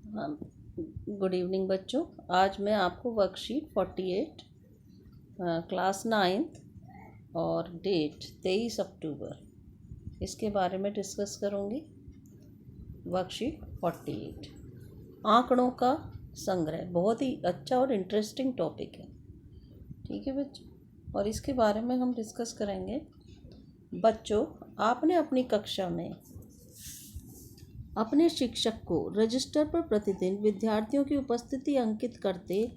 हाँ, good evening बच्चों। आज मैं आपको वर्कशीट 48 क्लास 9th और डेट 23 अक्टूबर इसके बारे में डिस्कस करूँगी। वर्कशीट 48 आंकड़ों का संग्रह बहुत ही अच्छा और इंटरेस्टिंग टॉपिक है। ठीक है बच्चों, और इसके बारे में हम डिस्कस करेंगे। बच्चों, आपने अपनी कक्षा में अपने शिक्षक को रजिस्टर पर प्रतिदिन विद्यार्थियों की उपस्थिति अंकित करते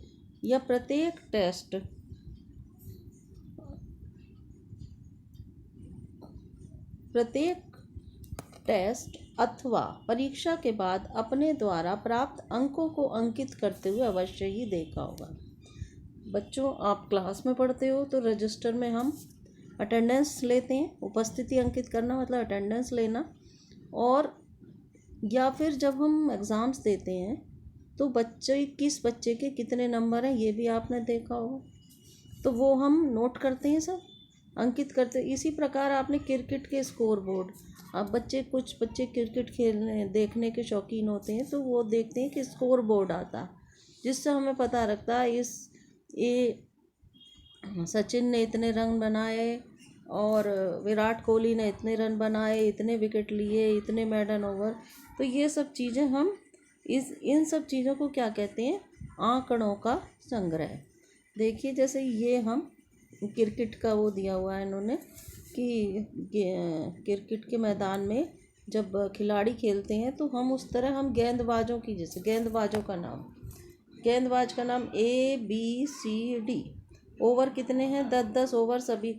या प्रत्येक टेस्ट अथवा परीक्षा के बाद अपने द्वारा प्राप्त अंकों को अंकित करते हुए अवश्य ही देखा होगा। बच्चों, आप क्लास में पढ़ते हो तो रजिस्टर में हम अटेंडेंस लेते हैं। उपस्थिति अंकित करना मतलब अटेंडेंस लेना। और या फिर जब हम एग्ज़ाम्स देते हैं तो किस बच्चे के कितने नंबर हैं ये भी आपने देखा होगा, तो वो हम नोट करते हैं, सब अंकित करते हैं। इसी प्रकार आपने क्रिकेट के स्कोर बोर्ड, अब कुछ बच्चे क्रिकेट खेलने देखने के शौकीन होते हैं तो वो देखते हैं कि स्कोर बोर्ड आता, जिससे हमें पता लगता है ये सचिन ने इतने रन बनाए और विराट कोहली ने इतने रन बनाए, इतने विकेट लिए, इतने मेडन ओवर। तो ये सब चीज़ें हम इन सब चीज़ों को क्या कहते हैं? आंकड़ों का संग्रह। देखिए, जैसे ये हम क्रिकेट का वो दिया हुआ है इन्होंने कि क्रिकेट के मैदान में जब खिलाड़ी खेलते हैं तो हम उस तरह हम गेंदबाजों की, जैसे गेंदबाज का नाम ABCD। ओवर कितने हैं? 10-10 ओवर सभी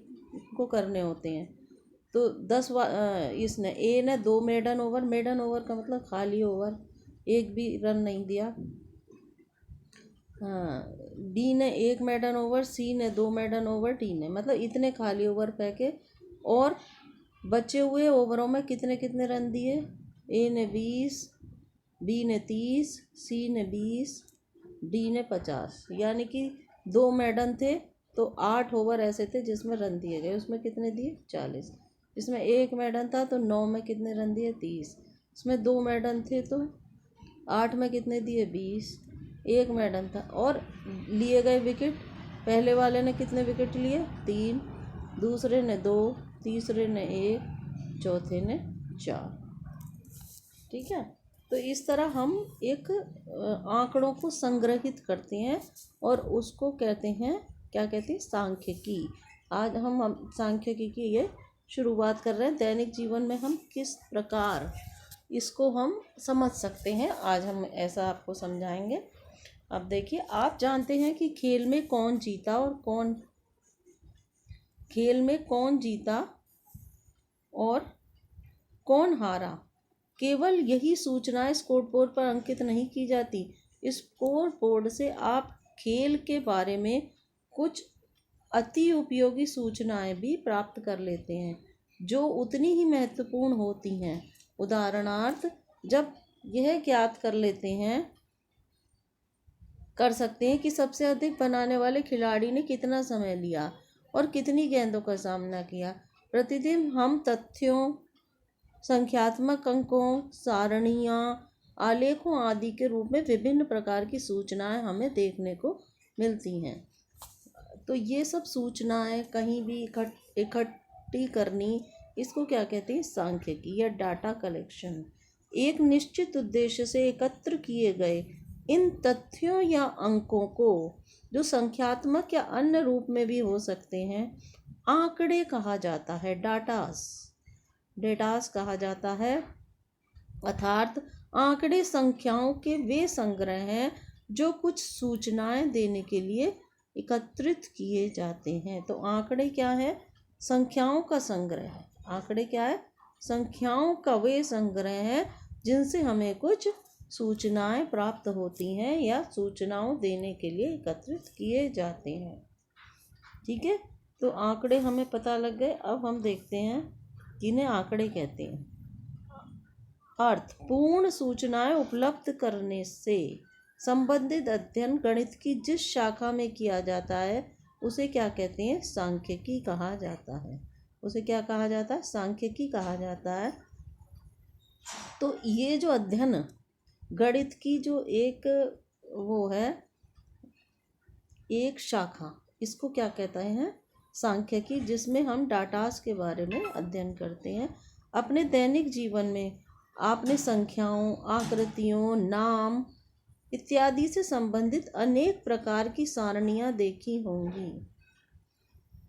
को करने होते हैं। तो 10 इसने ए ने 2 मेडन ओवर का मतलब खाली ओवर, एक भी रन नहीं दिया। हाँ, बी ने 1 मेडन ओवर, सी ने 2 मेडन ओवर, डी ने मतलब इतने खाली ओवर फेंके और बचे हुए ओवरों में कितने कितने रन दिए। ए ने 20, बी ने 30, सी ने 20, डी ने 50। यानी कि 2 मेडन थे तो 8 ओवर ऐसे थे जिसमें रन दिए गए, उसमें कितने दिए? 40। इसमें 1 मेडन था तो 9 में कितने रन दिए? 30। इसमें 2 मेडन थे तो 8 में कितने दिए? 20। 1 मेडन था। और लिए गए विकेट, पहले वाले ने कितने विकेट लिए? 3, दूसरे ने 2, तीसरे ने 1, चौथे ने 4। ठीक है, तो इस तरह हम एक आंकड़ों को संग्रहित करते हैं और उसको कहते हैं, क्या कहते हैं? सांख्यिकी। आज हम सांख्यिकी की ये शुरुआत कर रहे हैं। दैनिक जीवन में हम किस प्रकार इसको हम समझ सकते हैं, आज हम ऐसा आपको समझाएंगे। अब देखिए, आप जानते हैं कि खेल में कौन जीता और कौन हारा। केवल यही सूचनाएं स्कोर बोर्ड पर अंकित नहीं की जाती। स्कोर बोर्ड से आप खेल के बारे में कुछ अति उपयोगी सूचनाएं भी प्राप्त कर लेते हैं जो उतनी ही महत्वपूर्ण होती हैं। उदाहरणार्थ, जब यह ज्ञात कर सकते हैं कि सबसे अधिक बनाने वाले खिलाड़ी ने कितना समय लिया और कितनी गेंदों का सामना किया। प्रतिदिन हम तथ्यों, संख्यात्मक अंकों, सारणियाँ, आलेखों आदि के रूप में विभिन्न प्रकार की सूचनाएं हमें देखने को मिलती हैं। तो ये सब सूचनाएं कहीं भी इकट्ठी करनी, इसको क्या कहते हैं? सांख्यिकी या डाटा कलेक्शन। एक निश्चित उद्देश्य से एकत्र किए गए इन तथ्यों या अंकों को, जो संख्यात्मक या अन्य रूप में भी हो सकते हैं, आंकड़े कहा जाता है। डेटास कहा जाता है। अर्थात आंकड़े संख्याओं के वे संग्रह हैं जो कुछ सूचनाएं देने के लिए एकत्रित किए जाते हैं। तो आंकड़े क्या है? संख्याओं का संग्रह है। आंकड़े क्या है? संख्याओं का वे संग्रह है जिनसे हमें कुछ सूचनाएं प्राप्त होती हैं या सूचनाओं देने के लिए एकत्रित किए जाते हैं। ठीक है, तो आंकड़े हमें पता लग गए। अब हम देखते हैं जिन्हें आंकड़े कहते हैं। अर्थ: पूर्ण सूचनाएं उपलब्ध करने से संबंधित अध्ययन गणित की जिस शाखा में किया जाता है उसे क्या कहते हैं? सांख्यिकी कहा जाता है। उसे क्या कहा जाता है? सांख्यिकी कहा जाता है। तो ये जो अध्ययन गणित की जो एक वो है, एक शाखा, इसको क्या कहते हैं, सांख्यिकी, जिसमें हम डाटास के बारे में अध्ययन करते हैं। अपने दैनिक जीवन में आपने संख्याओं, आकृतियों, नाम इत्यादि से संबंधित अनेक प्रकार की सारणियाँ देखी होंगी।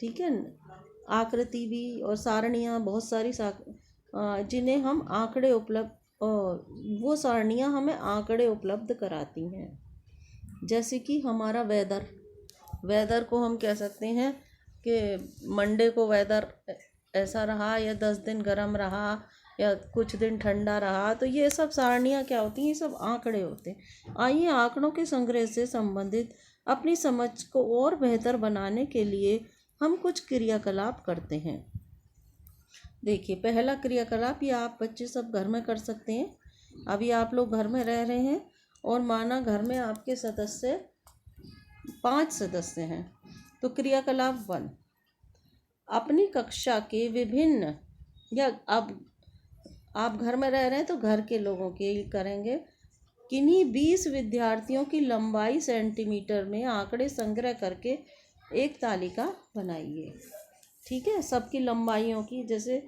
ठीक है, आकृति भी और सारणियाँ, बहुत सारी जिन्हें हम आंकड़े वो सारणियाँ हमें आंकड़े उपलब्ध कराती हैं। जैसे कि हमारा वेदर को हम कह सकते हैं कि मंडे को वेदर ऐसा रहा, या 10 दिन गर्म रहा, या कुछ दिन ठंडा रहा। तो ये सब सारणियाँ क्या होती हैं, ये सब आंकड़े होते हैं। आइए आंकड़ों के संग्रह से संबंधित अपनी समझ को और बेहतर बनाने के लिए हम कुछ क्रियाकलाप करते हैं। देखिए, पहला क्रियाकलाप ये आप बच्चे सब घर में कर सकते हैं। अभी आप लोग घर में रह रहे हैं और माना घर में आपके 5 सदस्य हैं। तो क्रियाकलाप 1, अपनी कक्षा के विभिन्न, या अब आप घर में रह रहे हैं तो घर के लोगों के लिए करेंगे, किन्हीं 20 विद्यार्थियों की लंबाई सेंटीमीटर में आंकड़े संग्रह करके एक तालिका बनाइए। ठीक है, सबकी लंबाइयों की, जैसे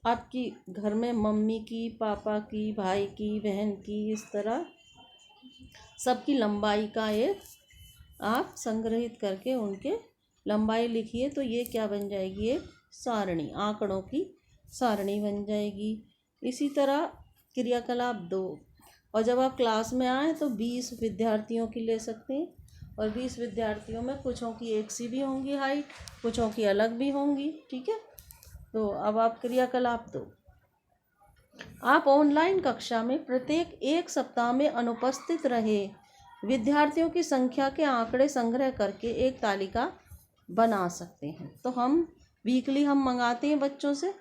आपकी घर में मम्मी की, पापा की, भाई की, बहन की, इस तरह सबकी लंबाई का एक आप संग्रहित करके उनके लंबाई लिखिए। तो ये क्या बन जाएगी, एक सारणी, आंकड़ों की सारणी बन जाएगी। इसी तरह क्रियाकलाप 2, और जब आप क्लास में आए तो 20 विद्यार्थियों की ले सकते हैं, और 20 विद्यार्थियों में कुछों की एक सी भी होंगी हाइट, कुछों की अलग भी होंगी। ठीक है, तो अब आप क्रियाकलाप 2, आप ऑनलाइन कक्षा में प्रत्येक एक सप्ताह में अनुपस्थित रहे विद्यार्थियों की संख्या के आंकड़े संग्रह करके एक तालिका बना सकते हैं। तो हम वीकली हम मंगाते हैं बच्चों से,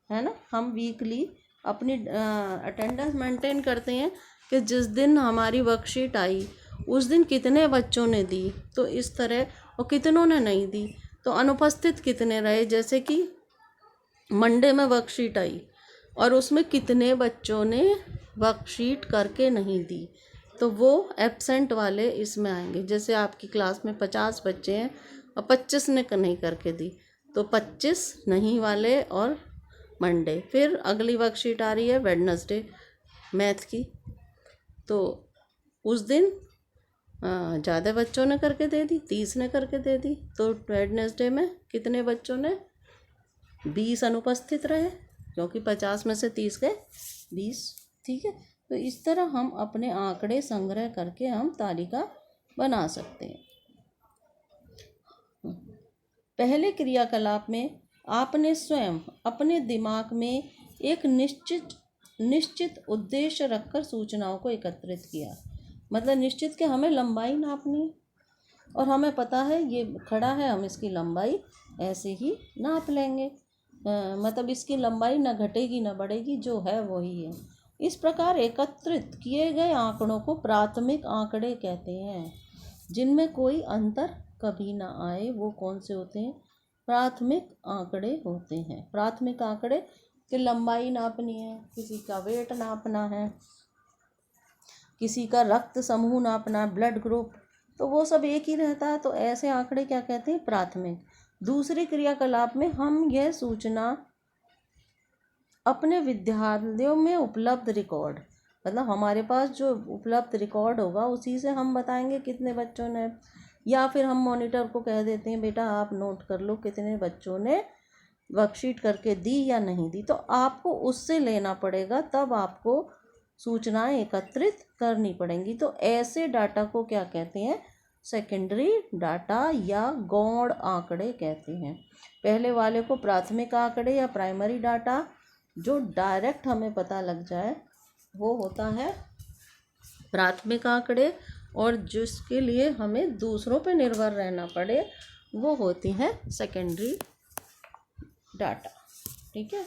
है ना, हम वीकली अपनी अटेंडेंस मेंटेन करते हैं कि जिस दिन हमारी वर्कशीट आई उस दिन कितने बच्चों ने दी, तो इस तरह, और कितनों ने नहीं दी, तो अनुपस्थित कितने रहे। जैसे कि मंडे में वर्कशीट आई और उसमें कितने बच्चों ने वर्कशीट करके नहीं दी, तो वो एब्सेंट वाले इसमें आएंगे। जैसे आपकी क्लास में 50 बच्चे हैं और 25 ने नहीं करके दी, तो 25 नहीं वाले और मंडे। फिर अगली वर्कशीट आ रही है वेडनेसडे मैथ की, तो उस दिन ज़्यादा बच्चों ने करके दे दी, 30 ने करके दे दी, तो वेडनेसडे में कितने बच्चों ने, 20 अनुपस्थित रहे, क्योंकि 50 में से 30 गए 20। ठीक है, तो इस तरह हम अपने आंकड़े संग्रह करके हम तालिका बना सकते हैं। पहले क्रियाकलाप में आपने स्वयं अपने दिमाग में एक निश्चित उद्देश्य रखकर सूचनाओं को एकत्रित किया। मतलब निश्चित कि हमें लंबाई नापनी है और हमें पता है ये खड़ा है, हम इसकी लंबाई ऐसे ही नाप लेंगे। मतलब इसकी लंबाई ना घटेगी ना बढ़ेगी, जो है वही है। इस प्रकार एकत्रित किए गए आंकड़ों को प्राथमिक आंकड़े कहते हैं, जिनमें कोई अंतर कभी ना आए। वो कौन से होते हैं, प्राथमिक आंकड़े होते हैं। प्राथमिक आंकड़े की लंबाई नापनी है, किसी का वेट नापना है, किसी का रक्त समूह नापना, ब्लड ग्रुप, तो वो सब एक ही रहता है। तो ऐसे आंकड़े क्या कहते हैं, प्राथमिक। दूसरे क्रियाकलाप में हम यह सूचना अपने विद्यालयों में उपलब्ध रिकॉर्ड, मतलब हमारे पास जो उपलब्ध रिकॉर्ड होगा उसी से हम बताएंगे कितने बच्चों ने, या फिर हम मॉनिटर को कह देते हैं बेटा आप नोट कर लो कितने बच्चों ने वर्कशीट करके दी या नहीं दी। तो आपको उससे लेना पड़ेगा, तब आपको सूचनाएं एकत्रित करनी पड़ेंगी। तो ऐसे डाटा को क्या कहते हैं, सेकेंडरी डाटा या गौण आंकड़े कहते हैं। पहले वाले को प्राथमिक आंकड़े या प्राइमरी डाटा, जो डायरेक्ट हमें पता लग जाए, वो होता है प्राथमिक आंकड़े, और जिसके लिए हमें दूसरों पर निर्भर रहना पड़े वो होती हैं सेकेंडरी डाटा। ठीक है।